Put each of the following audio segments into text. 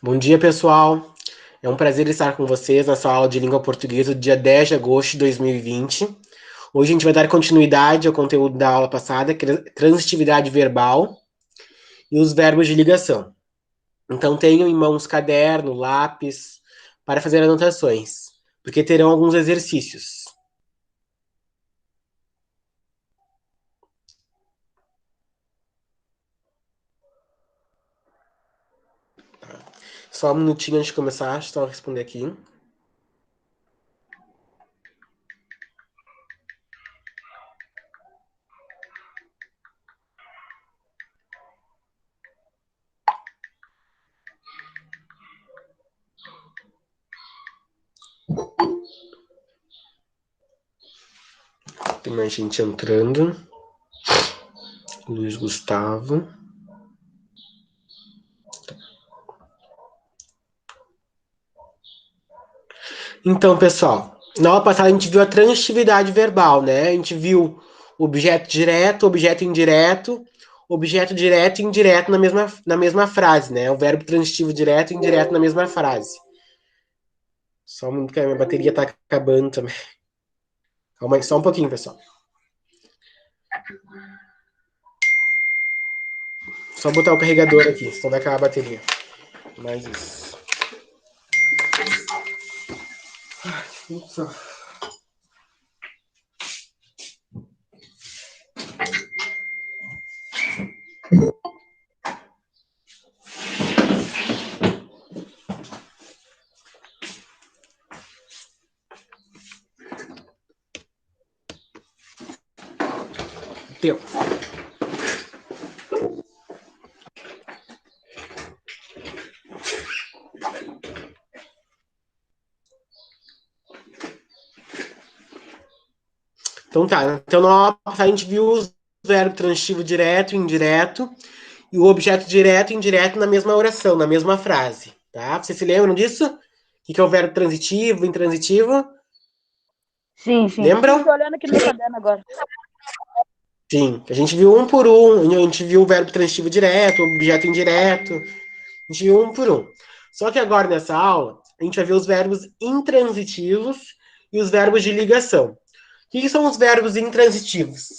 Bom dia, pessoal. É um prazer estar com vocês nessa aula de língua portuguesa do dia 10 de agosto de 2020. Hoje a gente vai dar continuidade ao conteúdo da aula passada, que é transitividade verbal e os verbos de ligação. Então tenham em mãos caderno, lápis, para fazer anotações, porque terão alguns exercícios. Só um minutinho antes de começar, só responder aqui. Tem mais gente entrando. Luiz Gustavo. Então, pessoal, na aula passada a gente viu a transitividade verbal, né? A gente viu objeto direto, objeto direto e indireto na mesma frase, né? O verbo transitivo direto e indireto na mesma frase. Só um minuto que a minha bateria tá acabando também. Calma aí, só um pouquinho, pessoal. Só botar o carregador aqui, senão vai acabar a bateria. Mais isso. Tempo. Então tá. Então na aula passada a gente viu os verbos transitivo direto e indireto e o objeto direto e indireto na mesma oração, na mesma frase, tá? Vocês se lembram disso? O que é o verbo transitivo, intransitivo? Sim, sim. Sim, tô Lembram? olhando aqui no meu caderno agora. Sim. A gente viu um por um, a gente viu o verbo transitivo direto, o objeto indireto, a gente viu um por um. Só que agora nessa aula, a gente vai ver os verbos intransitivos e os verbos de ligação. O que são os verbos intransitivos?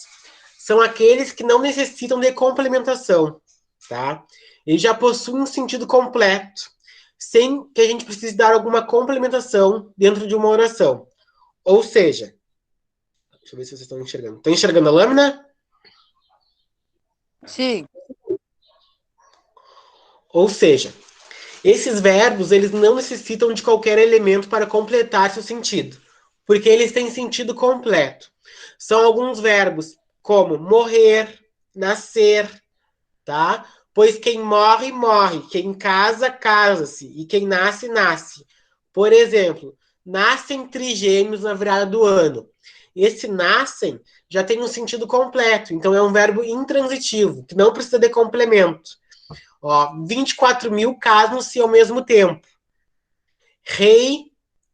São aqueles que não necessitam de complementação, tá? Eles já possuem um sentido completo, sem que a gente precise dar alguma complementação dentro de uma oração. Ou seja, deixa eu ver se vocês estão enxergando. Estão enxergando a lâmina? Sim. Ou seja, esses verbos eles não necessitam de qualquer elemento para completar seu sentido, porque eles têm sentido completo. São alguns verbos como morrer, nascer, tá? Pois quem morre, morre. Quem casa, casa-se. E quem nasce, nasce. Por exemplo, nascem trigêmeos na virada do ano. Esse nascem já tem um sentido completo, então é um verbo intransitivo, que não precisa de complemento. Ó, 24 mil casam-se ao mesmo tempo. Rei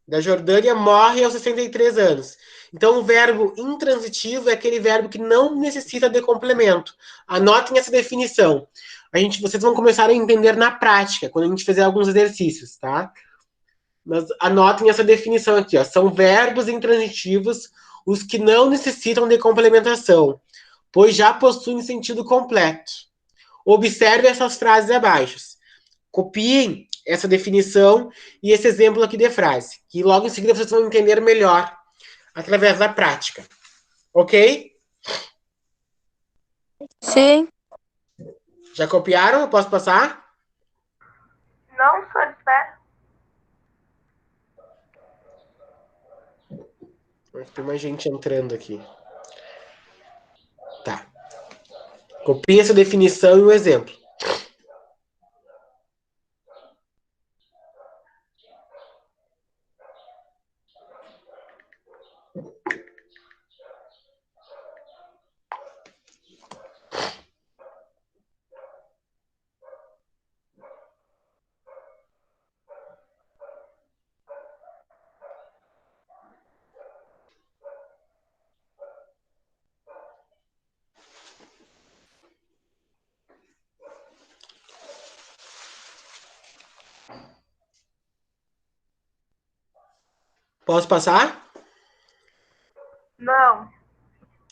da Jordânia morre aos 63 anos. Então, o verbo intransitivo é aquele verbo que não necessita de complemento. Anotem essa definição. Vocês vão começar a entender na prática, quando a gente fizer alguns exercícios, tá? Mas anotem essa definição aqui, ó. São verbos intransitivos os que não necessitam de complementação, pois já possuem sentido completo. Observe essas frases abaixo. Copiem essa definição e esse exemplo aqui de frase, que logo em seguida vocês vão entender melhor através da prática. Ok? Sim. Já copiaram? Eu posso passar? Não, só espera. Tem mais gente entrando aqui. Tá. Copie essa definição e o exemplo. Posso passar? Não.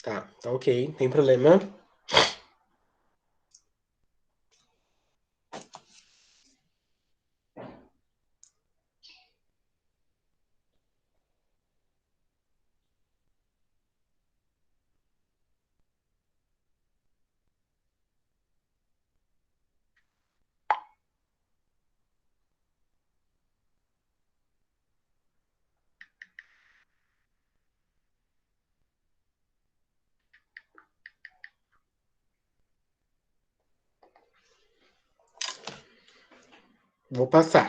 Tá ok, não tem problema. Vou passar.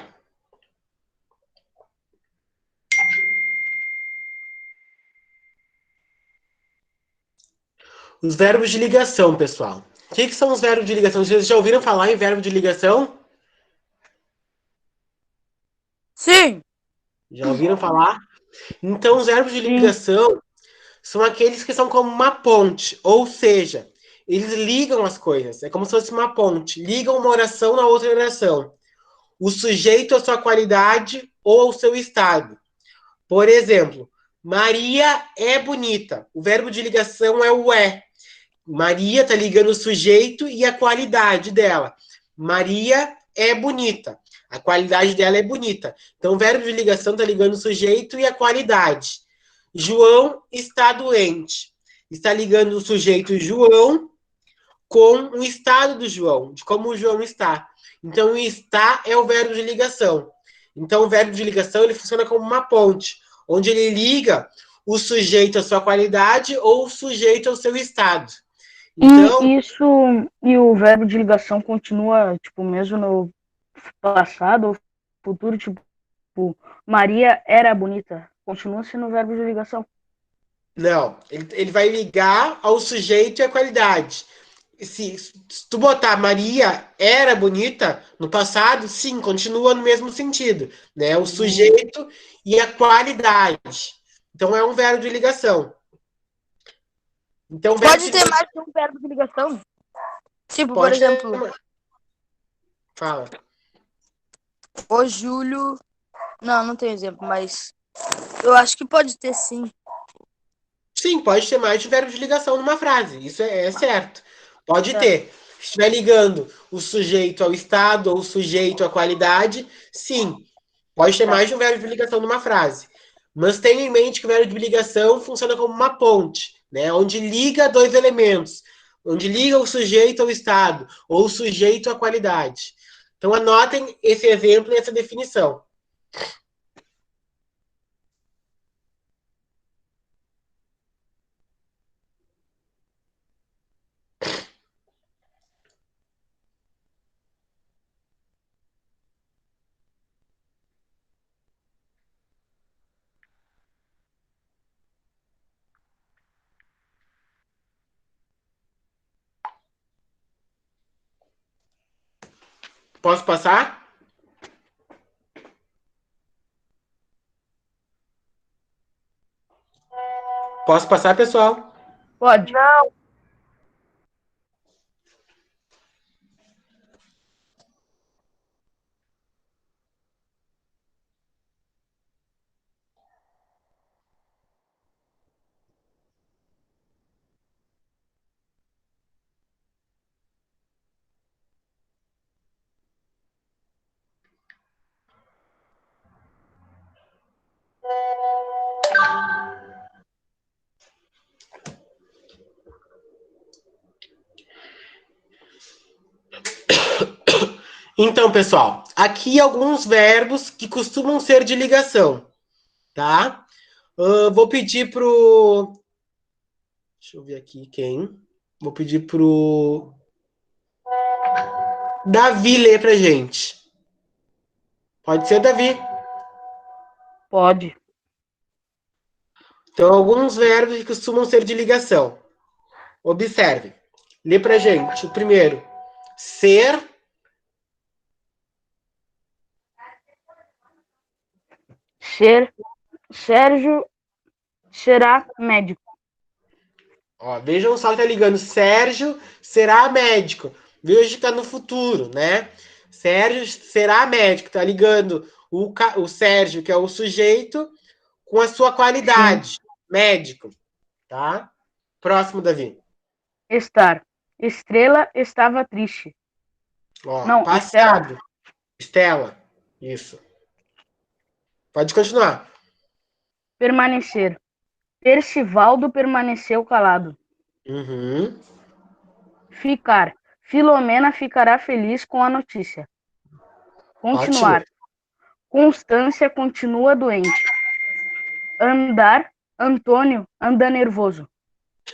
Os verbos de ligação, pessoal. O que são os verbos de ligação? Vocês já ouviram falar em verbo de ligação? Sim. Já ouviram falar? Então, os verbos de Sim. ligação são aqueles que são como uma ponte, ou seja, eles ligam as coisas. É como se fosse uma ponte. Ligam uma oração na outra oração. O sujeito à sua qualidade ou ao seu estado. Por exemplo, Maria é bonita. O verbo de ligação é o é. Maria está ligando o sujeito e a qualidade dela. Maria é bonita. A qualidade dela é bonita. Então, o verbo de ligação está ligando o sujeito e a qualidade. João está doente. Está ligando o sujeito João com o estado do João, de como o João está. Então, o está é o verbo de ligação. Então, o verbo de ligação ele funciona como uma ponte, onde ele liga o sujeito à sua qualidade ou o sujeito ao seu estado. Então, E o verbo de ligação continua, tipo, mesmo no passado ou futuro, tipo, Maria era bonita. Continua sendo o verbo de ligação. não, ele vai ligar ao sujeito e à qualidade. Se tu botar Maria era bonita no passado, sim, continua no mesmo sentido, né? O sujeito e a qualidade. Então é um verbo de ligação. Então, Pode ter mais de um verbo de ligação? Tipo, por pode ter. exemplo, Fala. o Júlio. Não tem exemplo, mas eu acho que pode ter sim. Sim, pode ter mais de verbo de ligação numa frase. Isso é certo. Pode Certo. ter. Se estiver ligando o sujeito ao estado ou o sujeito à qualidade, sim. Pode ter mais de um verbo de ligação numa frase. Mas tenha em mente que o verbo de ligação funciona como uma ponte, né? Onde liga dois elementos. Onde liga o sujeito ao estado ou o sujeito à qualidade. Então anotem esse exemplo e essa definição. Posso passar? Posso passar, pessoal? Pode. Não. Então, pessoal, aqui alguns verbos que costumam ser de ligação, tá? Vou pedir pro. Deixa eu ver aqui quem. Vou pedir pro Davi ler pra gente. Pode ser, Davi? Pode. Então, alguns verbos que costumam ser de ligação. Observe. Lê pra gente. O primeiro, ser. Sérgio será médico. Ó, vejam só que tá ligando. Sérgio será médico. Veja que tá no futuro, né? Sérgio será médico. Tá ligando o Sérgio, que é o sujeito, com a sua Sim. qualidade. Médico, tá? Próximo, Davi. Estar. Estrela estava triste. Ó, Não, Estela. passado. Estela. Isso. Pode continuar. Permanecer. Percivaldo permaneceu calado. Uhum. Ficar. Filomena ficará feliz com a notícia. Ótimo. Continuar. Constância continua doente. Andar. Antônio anda nervoso.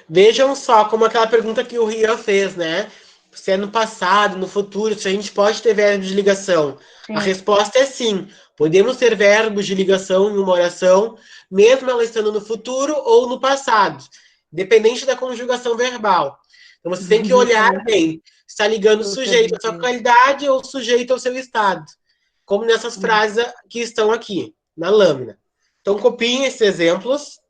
Vejam só como aquela pergunta que o Rian fez, né? Se é no passado, no futuro, se a gente pode ter verbos de ligação. A Sim. resposta é sim. Podemos ter verbos de ligação em uma oração, mesmo ela estando no futuro ou no passado, dependente da conjugação verbal. Então você tem que olhar Justamente. bem. Está ligando o Eu quero sujeito à sua dizer. qualidade ou o sujeito ao seu estado. Como nessas frases que estão aqui, na lâmina. Então copiem esses exemplos.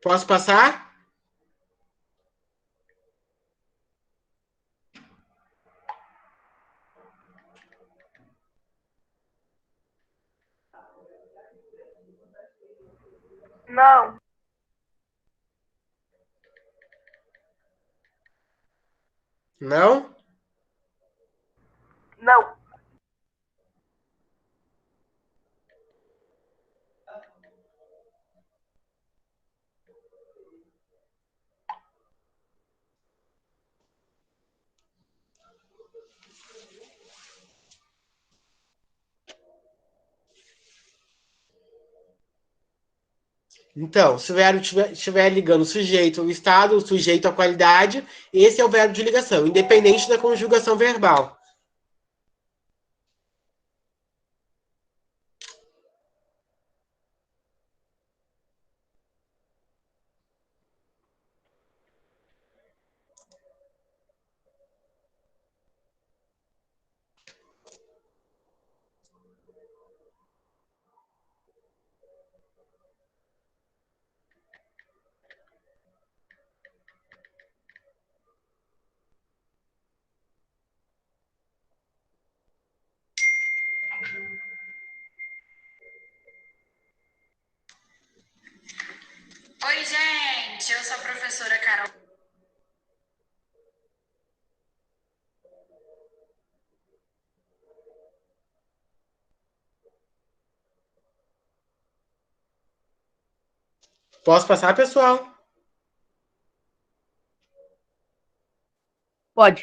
Posso passar? Não, Não? não, Então, se o verbo estiver ligando o sujeito ao estado, o sujeito à qualidade, esse é o verbo de ligação, independente da conjugação verbal. Oi, gente, eu sou a professora Carol. Posso passar, pessoal? Pode.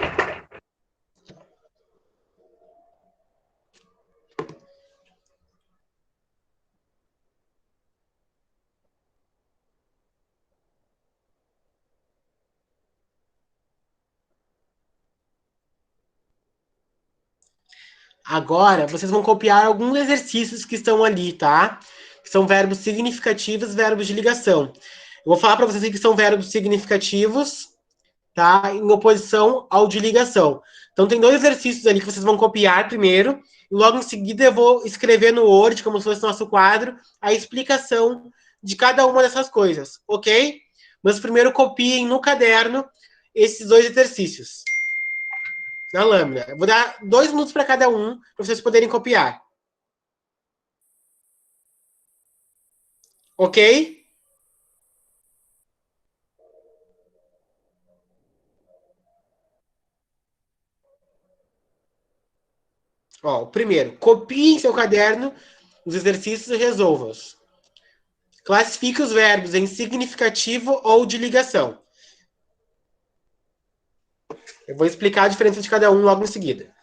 Agora, vocês vão copiar alguns exercícios que estão ali, tá? Que são verbos significativos, verbos de ligação. Eu vou falar para vocês que são verbos significativos, tá? Em oposição ao de ligação. Então, tem dois exercícios ali que vocês vão copiar primeiro, e logo em seguida eu vou escrever no Word, como se fosse nosso quadro, a explicação de cada uma dessas coisas, ok? Mas primeiro copiem no caderno esses dois exercícios, na lâmina. Eu vou dar 2 minutos para cada um, para vocês poderem copiar, ok? Ó, o primeiro, copie em seu caderno os exercícios e resolva-os. Classifique os verbos em significativo ou de ligação. Eu vou explicar a diferença de cada um logo em seguida.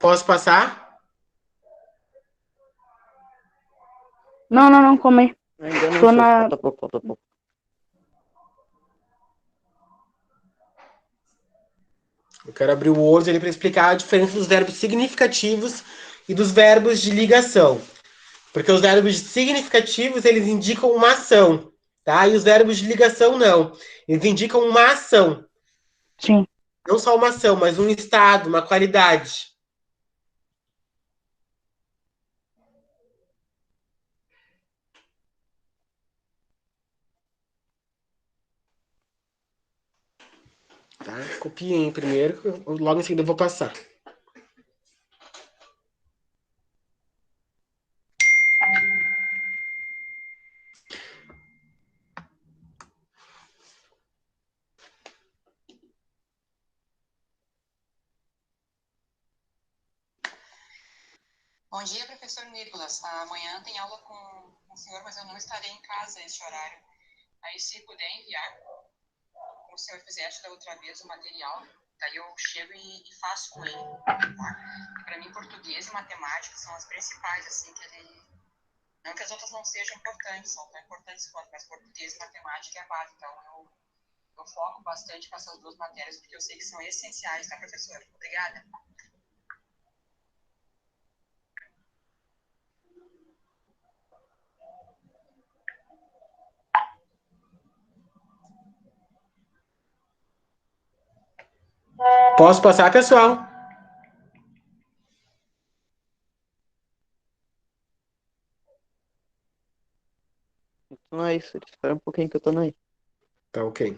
Posso passar? Não, calma aí. Ainda não Tô sei. na- Falta pouco, falta pouco. Eu quero abrir o Word ali para explicar a diferença dos verbos significativos e dos verbos de ligação. Porque os verbos significativos, eles indicam uma ação, tá? E os verbos de ligação, não. Eles indicam uma ação. Sim. Não só uma ação, mas um estado, uma qualidade. Tá? Copiem primeiro, logo em seguida eu vou passar. Bom dia, professor Nicolas. Amanhã tem aula com o senhor, mas eu não estarei em casa nesse horário. Aí, se puder enviar, como o senhor fizesse da outra vez o material, daí eu chego e faço com ele. Tá? Para mim, português e matemática são as principais, assim, que ele... Não que as outras não sejam importantes, são tão importantes quanto, mas português e matemática é a base. Então, eu foco bastante nessas duas matérias, porque eu sei que são essenciais, tá, professor? Obrigada. Posso passar, pessoal? Então é isso. Espera um pouquinho que eu tô aí. Tá, ok.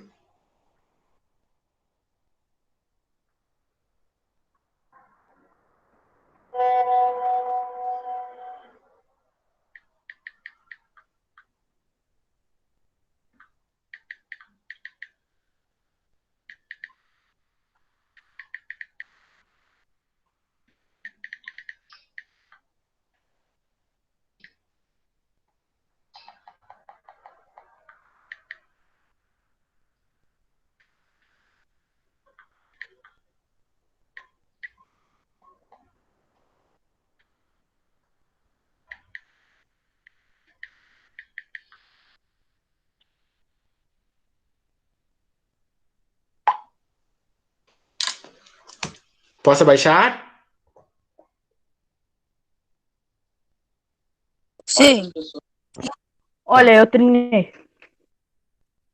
Posso abaixar? Sim. Olha, eu terminei.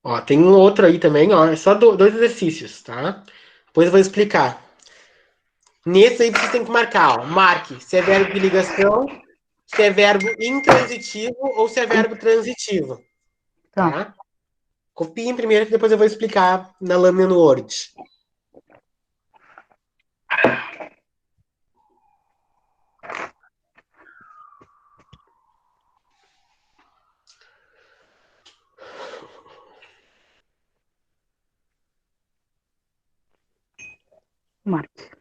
Ó, tem um outro aí também, ó. É só dois exercícios, tá? Depois eu vou explicar. Nesse aí você tem que marcar, ó. Marque se é verbo de ligação, se é verbo intransitivo ou se é verbo transitivo, Tá. tá? Copiem primeiro que depois eu vou explicar na lâmina no Word. Marque.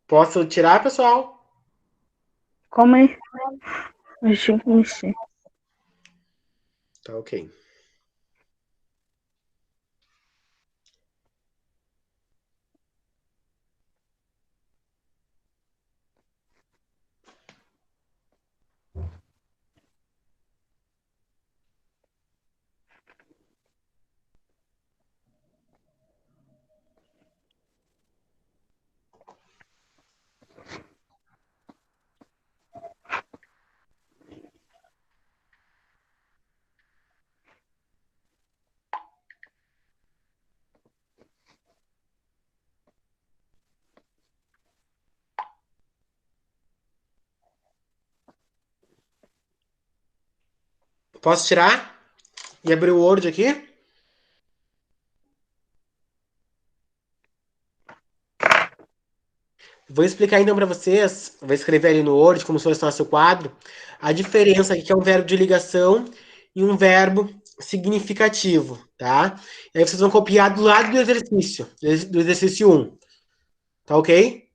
Posso tirar, pessoal? Calma aí. Eu tinha que mexer. Tá, ok. Posso tirar e abrir o Word aqui? Vou explicar então para vocês, vou escrever ali no Word, como se fosse nosso quadro, a diferença aqui que é um verbo de ligação e um verbo significativo, tá? E aí vocês vão copiar do lado do exercício 1. Tá ok?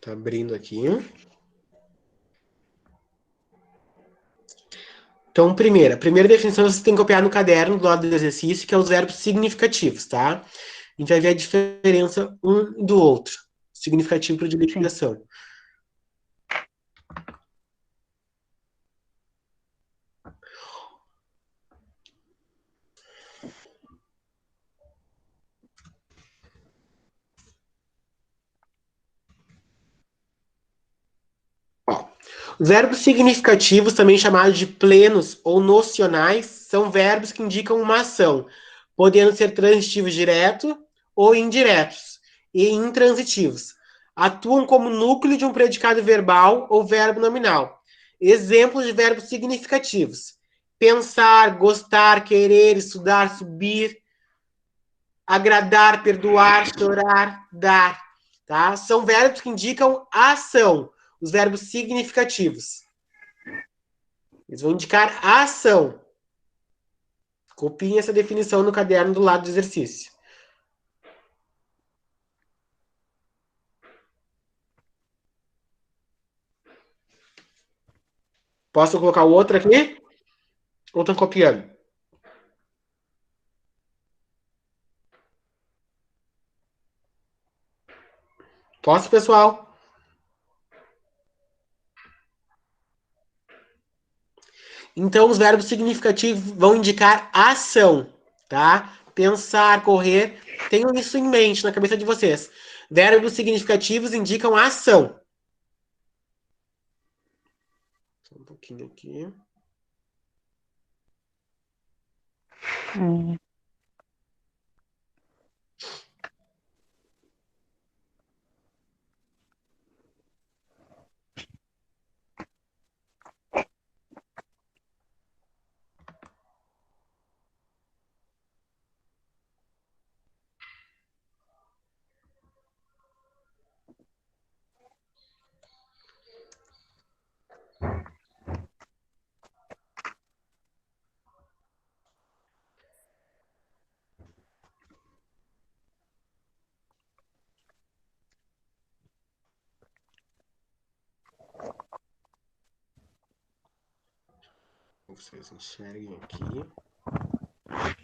Tá abrindo aqui. Então, a primeira definição você tem que copiar no caderno do lado do exercício, que é os verbos significativos, tá? A gente vai ver a diferença um do outro. Significativo para de liquidação. Ó, os verbos significativos, também chamados de plenos ou nocionais, são verbos que indicam uma ação, podendo ser transitivos direto ou indiretos, e intransitivos. Atuam como núcleo de um predicado verbal ou verbo nominal. Exemplos de verbos significativos: pensar, gostar, querer, estudar, subir, agradar, perdoar, chorar, dar. Tá? São verbos que indicam ação, os verbos significativos. Eles vão indicar a ação. Copiem essa definição no caderno do lado do exercício. Posso colocar o outro aqui? Ou estão copiando? Posso, pessoal? Então, os verbos significativos vão indicar ação, tá? Pensar, correr. Tenham isso em mente na cabeça de vocês. Verbos significativos indicam ação. Só um pouquinho aqui. Vocês enxerguem aqui.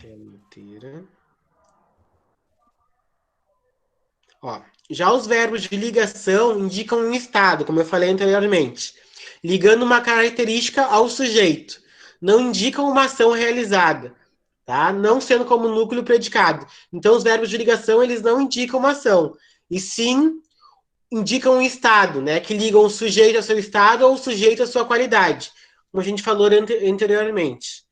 Tela inteira. Ó, já os verbos de ligação indicam um estado, como eu falei anteriormente, ligando uma característica ao sujeito. Não indicam uma ação realizada, tá? Não sendo como núcleo predicado. Então, os verbos de ligação, eles não indicam uma ação, e sim indicam um estado, né? Que ligam o sujeito ao seu estado ou o sujeito à sua qualidade, como a gente falou anteriormente.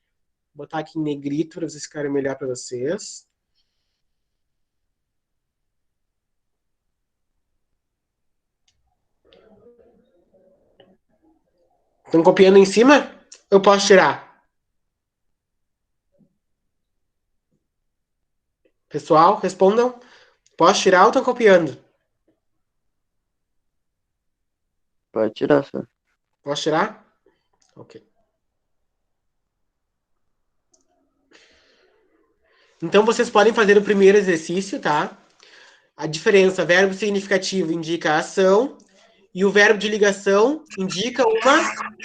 Vou botar aqui em negrito para vocês ficarem melhor para vocês. Estão copiando em cima? Eu posso tirar? Pessoal, respondam. Posso tirar ou estão copiando? Pode tirar, senhor. Posso tirar? Ok. Então, vocês podem fazer o primeiro exercício, tá? A diferença, verbo significativo indica ação e o verbo de ligação indica uma...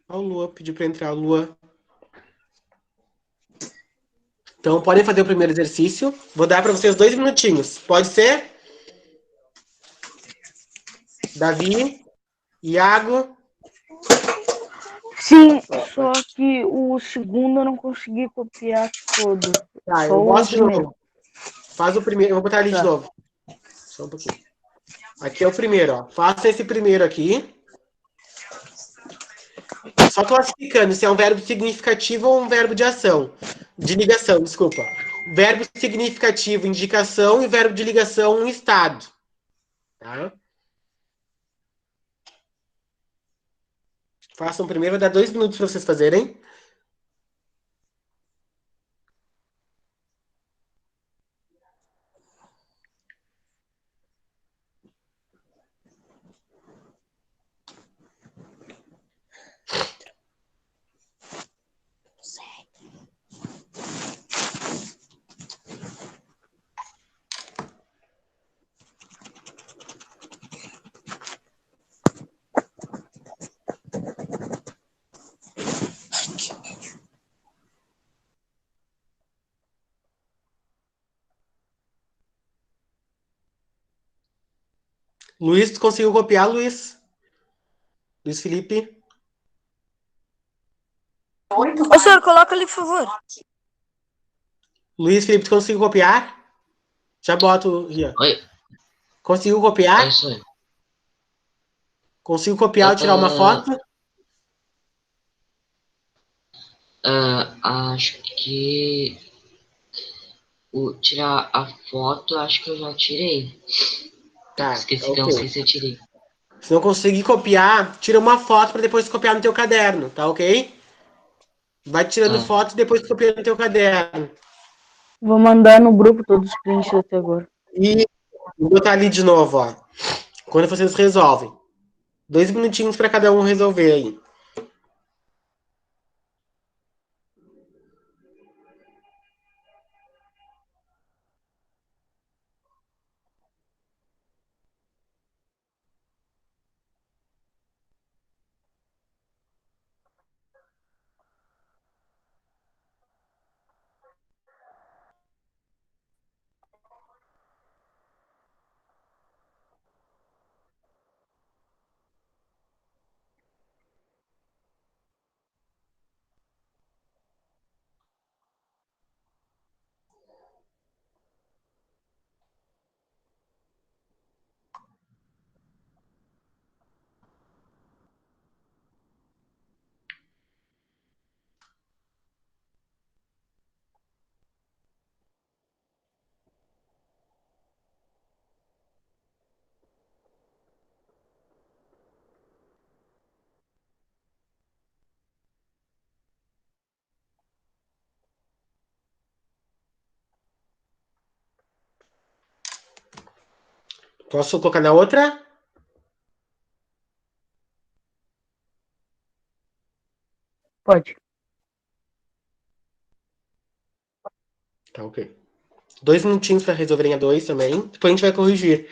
Ó, o Lua, pediu para entrar, Lua. Então, podem fazer o primeiro exercício. Vou dar para vocês 2 minutinhos. Pode ser? Davi, Iago. Sim, só que o segundo eu não consegui copiar todo. Tá, Só eu o mostro de primeiro. novo. Faz o primeiro. Eu vou botar ali de Tá. novo. Só um pouquinho. Aqui é o primeiro, ó. Faça esse primeiro aqui. Só classificando se é um verbo significativo ou um verbo de ação. De ligação, desculpa. Verbo significativo, indicação, e verbo de ligação, um estado. Tá? Façam primeiro, vai dar 2 minutos para vocês fazerem. Luiz, tu conseguiu copiar, Luiz? Luiz Felipe? Ô, senhor, coloca ali, por favor. Luiz Felipe, tu conseguiu copiar? Já boto, Rian. Oi, Conseguiu oi, copiar? senhor. Conseguiu copiar ou tirar uma foto? Acho que tirar a foto, acho que eu já tirei. Tá, Esqueci, não sei ok. se eu tirei. Se não conseguir copiar, tira uma foto para depois copiar no teu caderno, tá ok? Vai tirando Tá, foto e depois copia no teu caderno. Vou mandar no grupo todos os prints até agora. E vou botar ali de novo, ó. Quando vocês resolvem. 2 minutinhos para cada um resolver aí. Posso colocar na outra? Pode. Tá ok. 2 minutinhos para resolverem a 2 também. Depois a gente vai corrigir.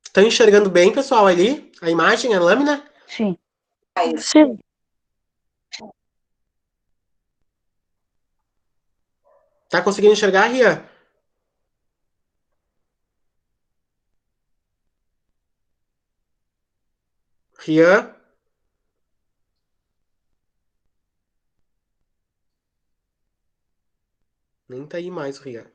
Estão enxergando bem, pessoal, ali? A imagem, a lâmina? Sim. Sim. Tá conseguindo enxergar, Rian? Rian? Nem tá aí mais o Rian.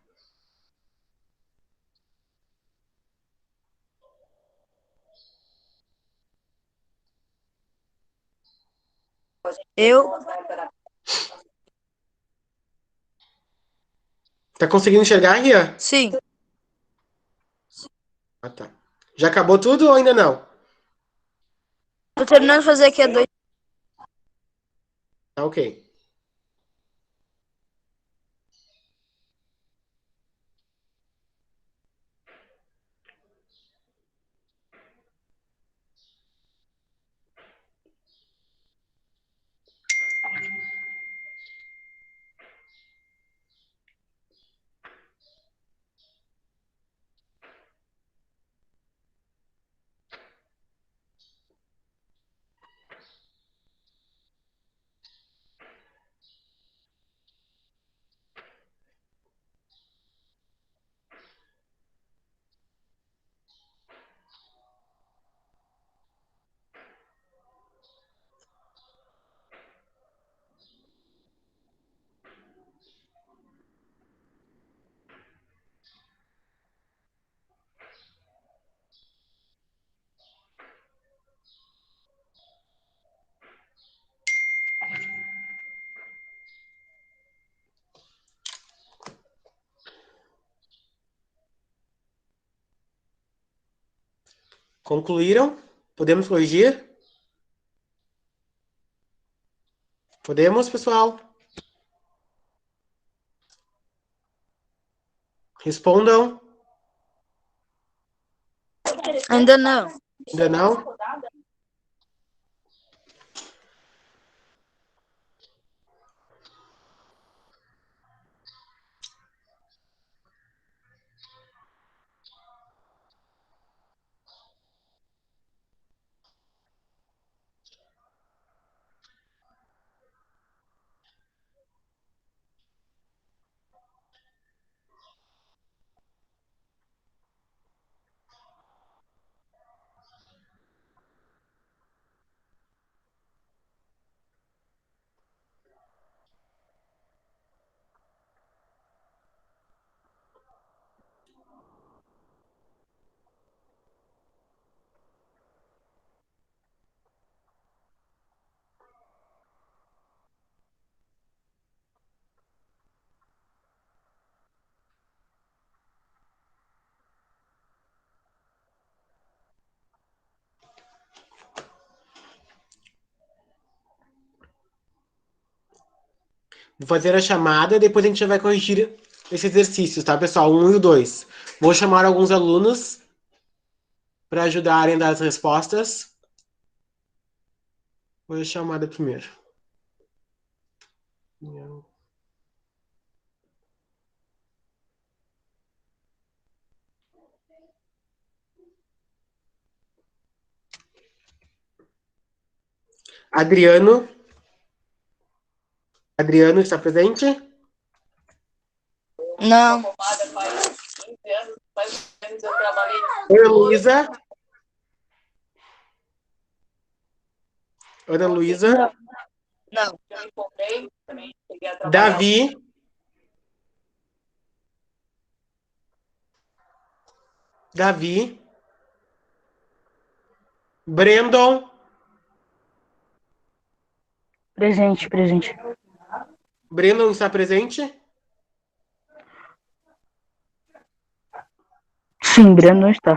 Eu. Tá conseguindo enxergar, Rian? Sim. Ah, tá. Já acabou tudo ou ainda não? Tô terminando de fazer aqui a 2. Tá ok. Concluíram? Podemos corrigir? Podemos, pessoal? Respondam. Ainda não. Ainda não? Vou fazer a chamada, depois a gente já vai corrigir esse exercício, tá, pessoal? 1 e o 2. Vou chamar alguns alunos para ajudarem a dar as respostas. Vou fazer a chamada primeiro. Adriano. Adriano está presente? Não. Ana Luísa. Ana Luísa. Não. Davi. Davi. Brandon. Presente, presente. Brandon está presente? Sim, Breno não está.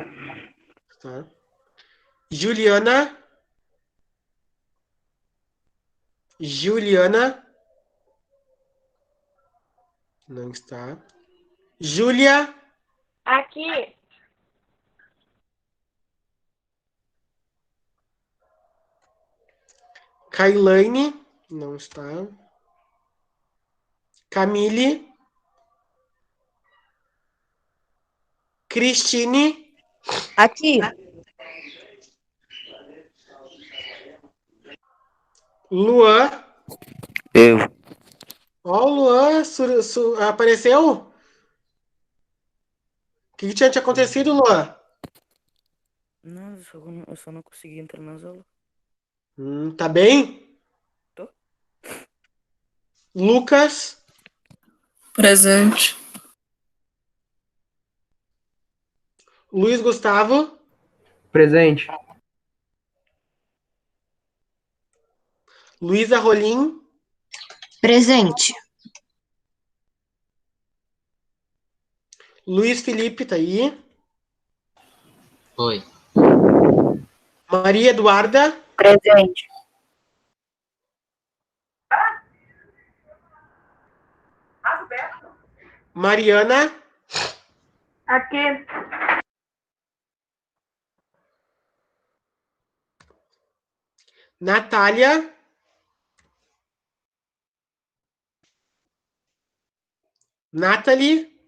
Tá. Juliana. Juliana. Não está. Júlia. Aqui. Kailane. Não está. Camille. Cristine. Aqui. Luan. Eu. Ó, o Luan apareceu? O que tinha te acontecido, Luan? Não, eu só não consegui entrar nas aulas. Tá bem? Tô. Lucas. Presente. Luiz Gustavo. Presente. Luísa Rolim. Presente. Luiz Felipe, tá aí. Oi. Maria Eduarda. Presente. Mariana. Aqui. Natália. Nathalie.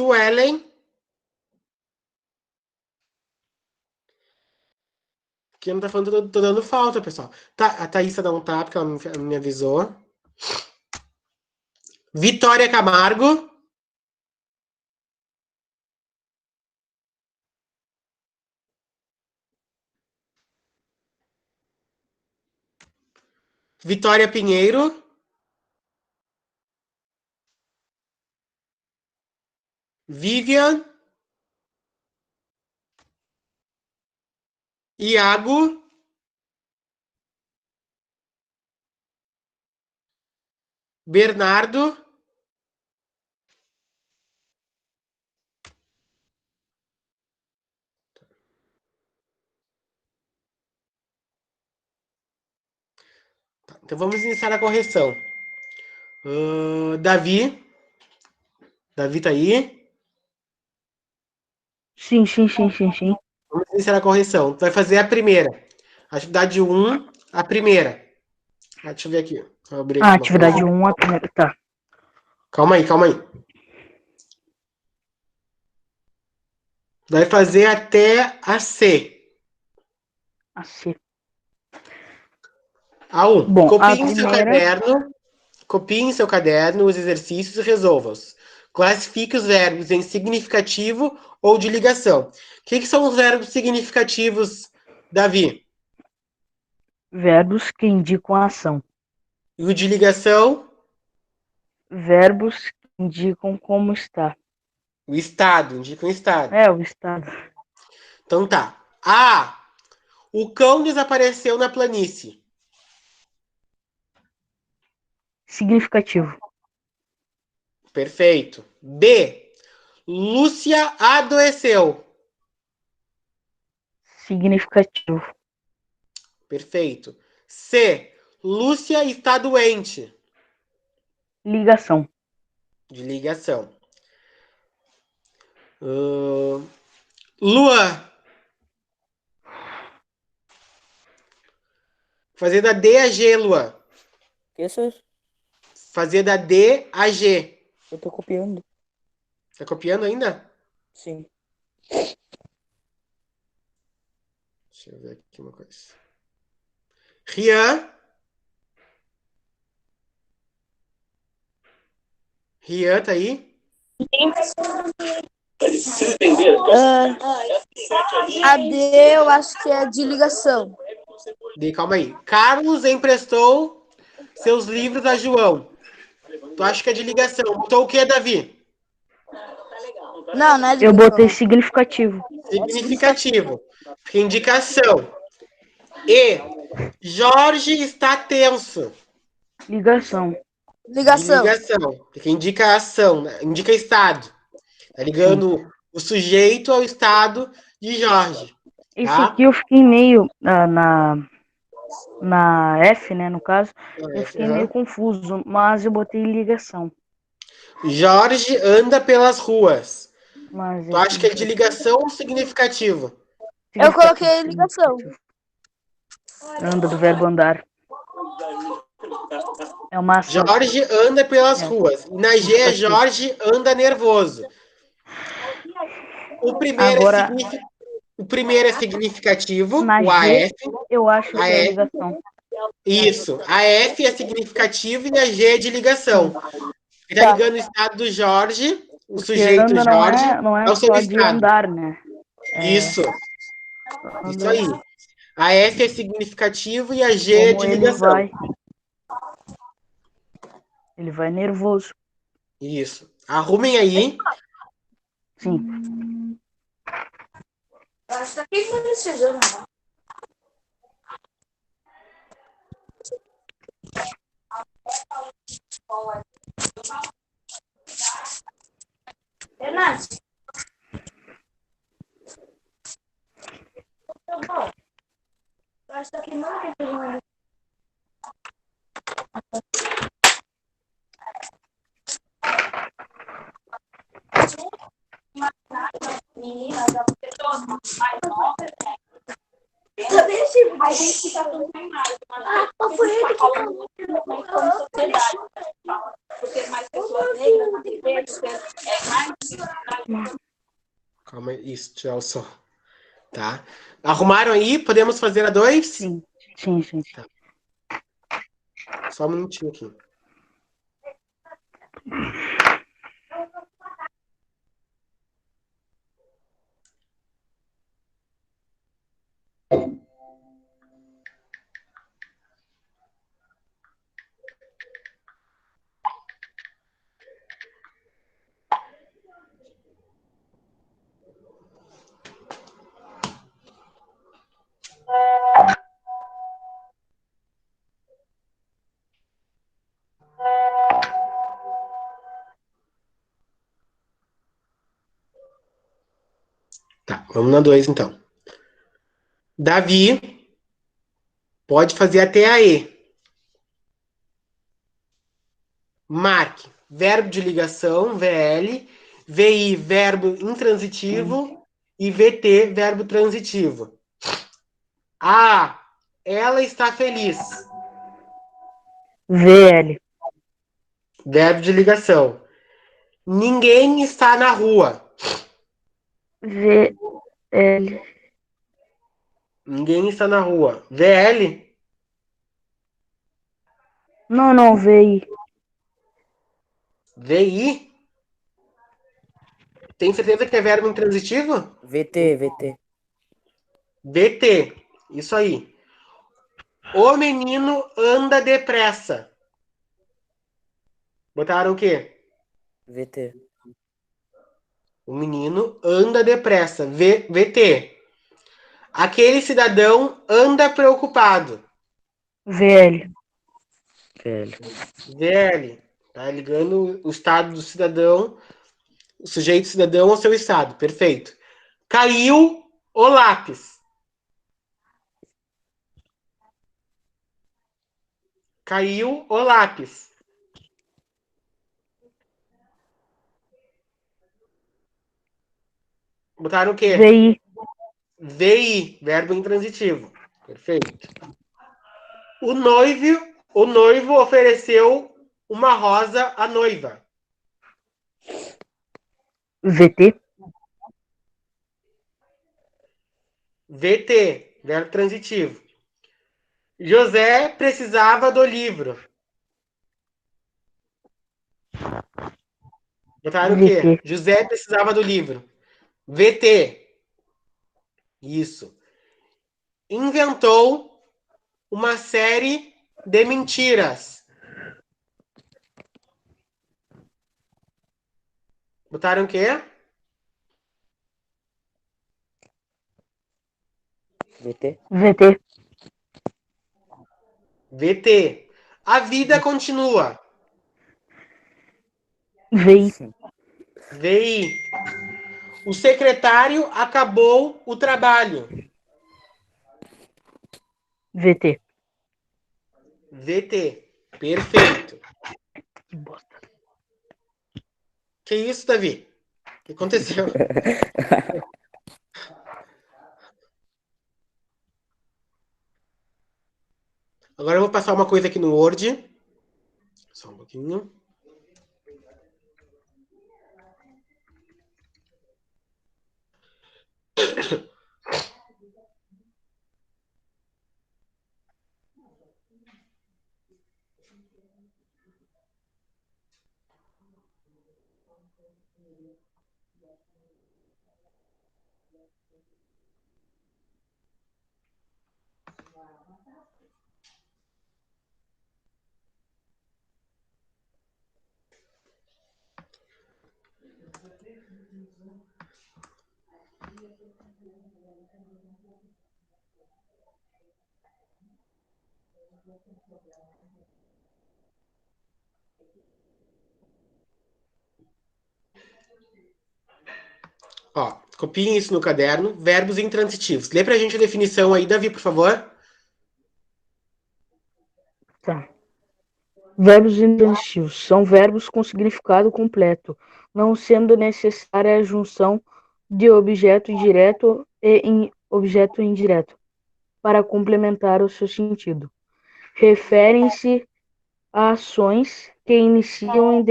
Suelen. Que não tá falando, tô dando falta, pessoal. Tá, a Thaísa dá um tapa, porque ela me avisou. Vitória Camargo. Vitória Pinheiro. Vivian. Iago. Bernardo. Então vamos iniciar a correção. Davi. Davi tá aí? Sim. Vamos iniciar a correção. Tu vai fazer a primeira. Atividade 1, a primeira. Deixa eu ver aqui. Vou abrir aqui uma Atividade coisa. 1, a primeira. Tá. Calma aí. Vai fazer até a C. A C. A 1. Bom, a Copie em seu caderno os exercícios e resolva-os. Classifique os verbos em significativo ou de ligação. O que são os verbos significativos, Davi? Verbos que indicam a ação. E o de ligação? Verbos que indicam como está. O estado, indica um estado. O estado. Então tá. A. O cão desapareceu na planície. Significativo. Perfeito. B. Lúcia adoeceu. Significativo. Perfeito. C. Lúcia está doente. Ligação. De ligação. Lua. Fazer da D a G, Lua. Que isso? Fazer da D a G. Eu tô copiando. Tá copiando ainda? Sim. Deixa eu ver aqui uma coisa. Rian. Rian, tá aí? A D eu acho que é de ligação. D, calma aí. Carlos emprestou seus livros a João. Tu acha que é de ligação? Botou o que, Davi? Não é de Eu ligação. botei significativo. Significativo. Indicação. E. Jorge está tenso. Ligação. Ligação. De ligação. Porque indica ação, né? Indica estado. Tá ligando o sujeito ao estado de Jorge. Esse Tá? aqui eu fiquei meio na F, né, no caso. Eu fiquei meio confuso, mas eu botei ligação. Jorge anda pelas ruas. Mas Tu acha que é de ligação ou significativo? Eu coloquei ligação. Anda do verbo andar. É uma ação. Jorge anda pelas ruas. E na G é Jorge anda nervoso. O primeiro, Agora, o primeiro é significativo, na o G, AF. eu acho que é ligação. Isso. A F é significativo e a G é de ligação. Ele tá ligando o estado do Jorge, o Porque sujeito anda Jorge, não é ao seu só de estado. andar, né? Isso. Anda Isso aí. A F é significativo e a G é como de ligação. Ele vai nervoso. Isso. Arrumem aí. Sim. Acho que aqui não precisa, não. Renato. Acho que não precisa. A gente fica tão mais. Foi ele que como sociedade. Porque mais pessoas negras, mais. Calma aí. Isso, tirar o som. Tá. Arrumaram aí? Podemos fazer a 2? Sim. Tá. Só um minutinho aqui. Vamos na 2, então. Davi pode fazer até a E. Marque, verbo de ligação, VL. VI, verbo intransitivo. E VT, verbo transitivo. A, ela está feliz. VL. Verbo de ligação. Ninguém está na rua. VL. Ninguém está na rua. VL. Não, VI. VI. Tem certeza que é verbo intransitivo? VT. VT. Isso aí. O menino anda depressa. Botaram o quê? VT. O menino anda depressa. VT. Aquele cidadão anda preocupado. VL. VL. Tá ligando o estado do cidadão, o sujeito cidadão ao seu estado. Perfeito. Caiu o lápis. Caiu o lápis. Botaram o quê? VI. VI, verbo intransitivo. Perfeito. O noivo ofereceu uma rosa à noiva. VT. VT, verbo transitivo. José precisava do livro. Botaram o quê? VT. José precisava do livro. VT. Isso. Inventou uma série de mentiras. Botaram o quê? VT. VT. A vida continua. VI. VI. O secretário acabou o trabalho. VT. VT. Perfeito. Que bosta. Que isso, Davi? O que aconteceu? Agora eu vou passar uma coisa aqui no Word. Só um pouquinho. Ó, copiem isso no caderno. Verbos intransitivos. Lê pra gente a definição aí, Davi, por favor. Tá. Verbos intransitivos são verbos com significado completo, não sendo necessária a junção de objeto direto e objeto indireto para complementar o seu sentido. Referem-se a ações que iniciam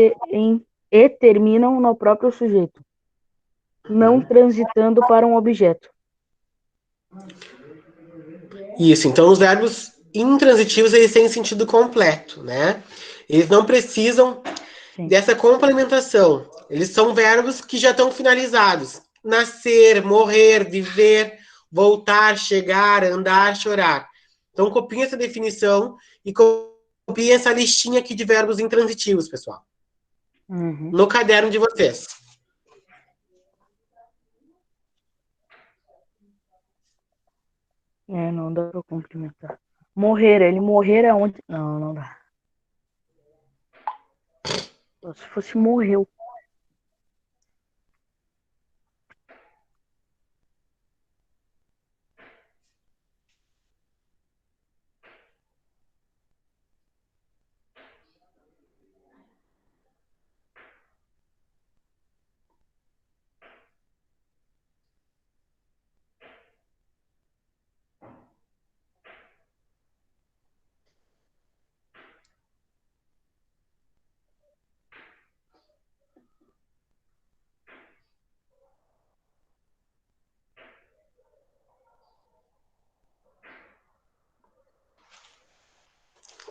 e terminam no próprio sujeito, não transitando para um objeto. Isso, então os verbos intransitivos eles têm sentido completo, né? Eles não precisam dessa complementação. Eles são verbos que já estão finalizados. Nascer, morrer, viver, voltar, chegar, andar, chorar. Então copiem essa definição e copiem essa listinha aqui de verbos intransitivos, pessoal. No caderno de vocês. Não dá pra complementar. Morrer, ele morrer aonde? Não dá. Só se fosse morreu.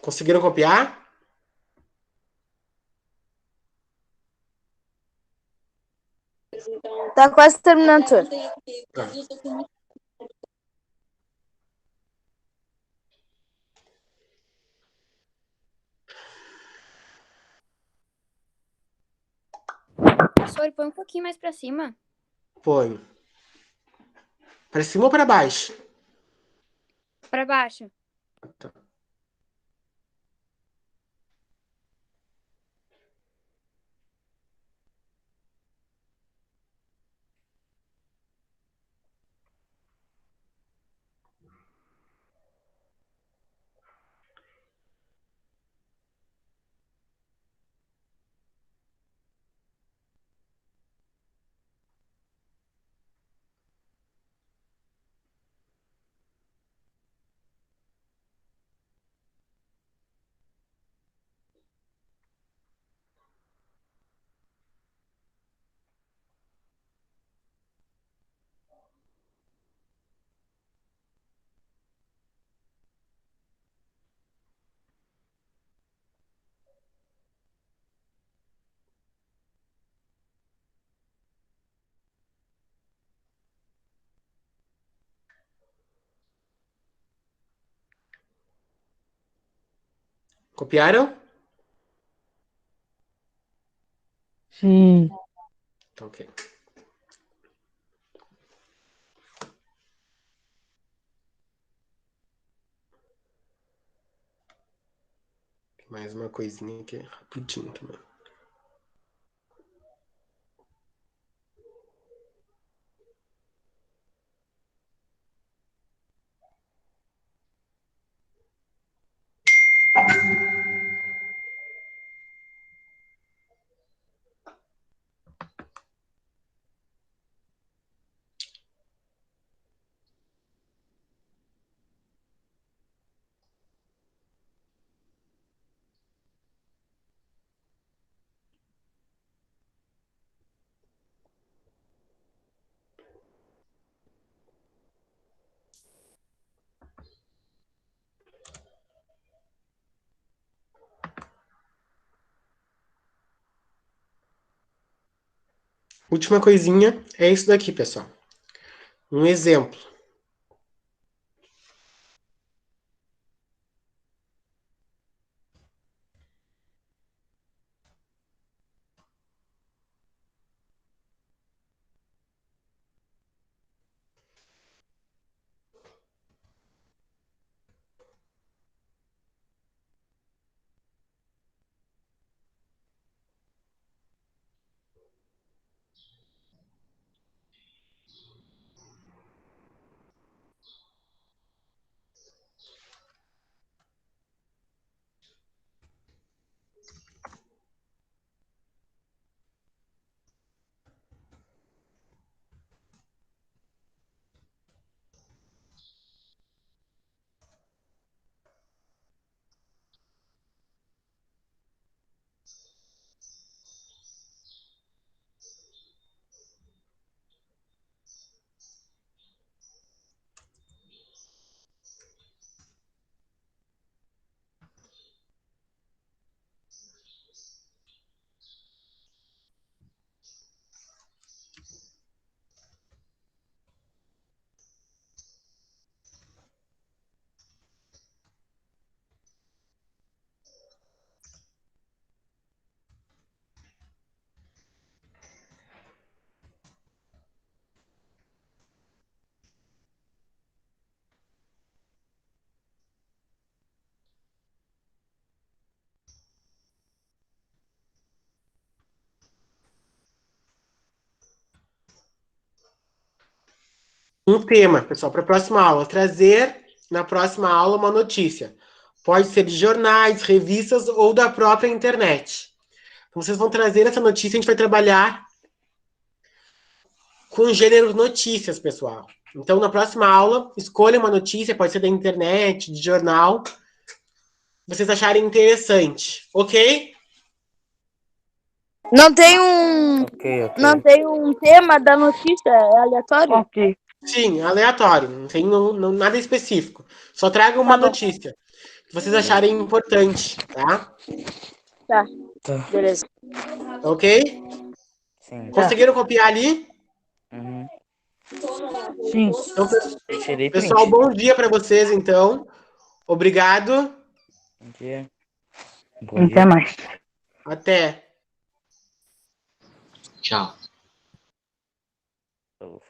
Conseguiram copiar? Tá quase terminando. Tá. Professor, põe um pouquinho mais pra cima. Põe. Para cima ou para baixo? Pra baixo. Tá. Copiaram? Sim. Tá, ok. Mais uma coisinha aqui, rapidinho também. Última coisinha é isso daqui, pessoal. Um exemplo. Um tema, pessoal, para a próxima aula. Trazer na próxima aula uma notícia. Pode ser de jornais, revistas ou da própria internet. Então, vocês vão trazer essa notícia, a gente vai trabalhar com o gênero notícias, pessoal. Então, na próxima aula, escolha uma notícia, pode ser da internet, de jornal, vocês acharem interessante, ok? Não tem um. Ok. Não tem um tema da notícia, é aleatório? Ok. Sim, aleatório, não tem nada específico. Só traga uma Tá bom. notícia. que vocês acharem importante, tá? Tá. Beleza. Ok? Sim. Conseguiram copiar ali? Uhum. Sim. Então, Eu tirei pessoal, print. bom dia para vocês, então. Obrigado. Bom dia. Bom Até dia. mais. Até. Tchau. Falou.